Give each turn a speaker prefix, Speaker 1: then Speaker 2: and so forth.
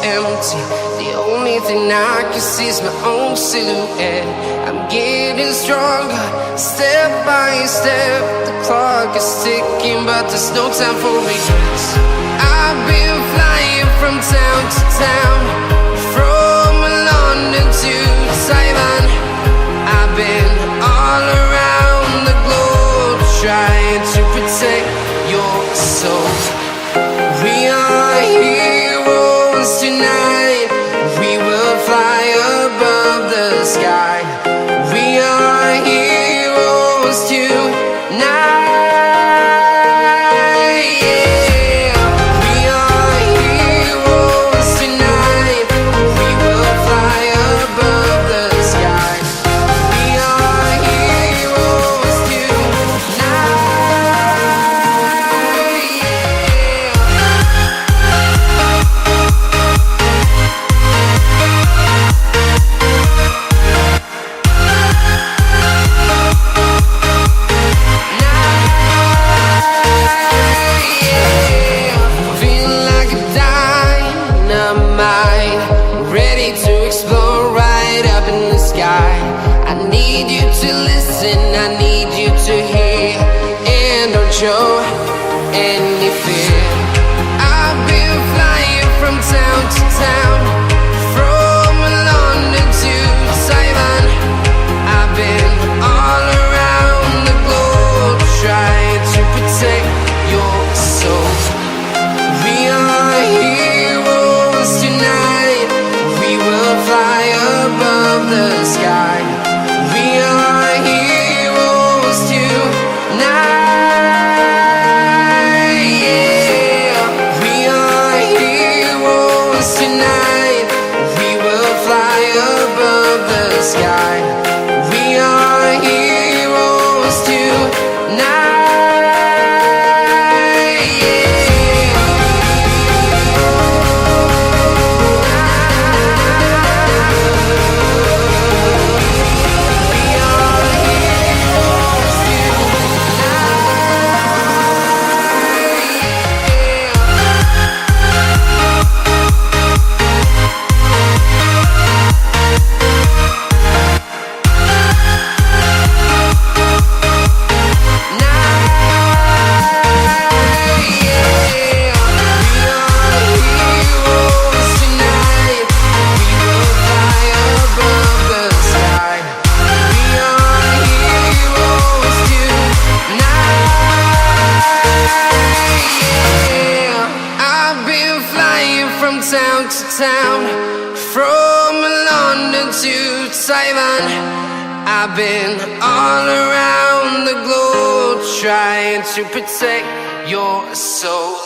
Speaker 1: empty. The only thing I can see is my own silhouette. I'm getting stronger, step by step. The clock is ticking, but there's no time for regrets. I've been flying from town to town, from London to Taiwan. I've been all around the globe, trying to protect your soul. We are heroes tonight. We will fly above the sky. We are heroes tonight. Yeah. We are heroes tonight. We will fly above the sky. We are heroes tonight. I need you to listen, I need you to hear, and don't show any fear. I've been flying from town to town, from London to Taiwan. I've been all around the globe, trying to protect your soul. We are heroes tonight. We will fly above the sky. We are heroes tonight. Yeah. We are heroes tonight. We will fly above the sky. We are heroes tonight. From town to town, from London to Taiwan. I've been all around the globe, trying to protect your soul.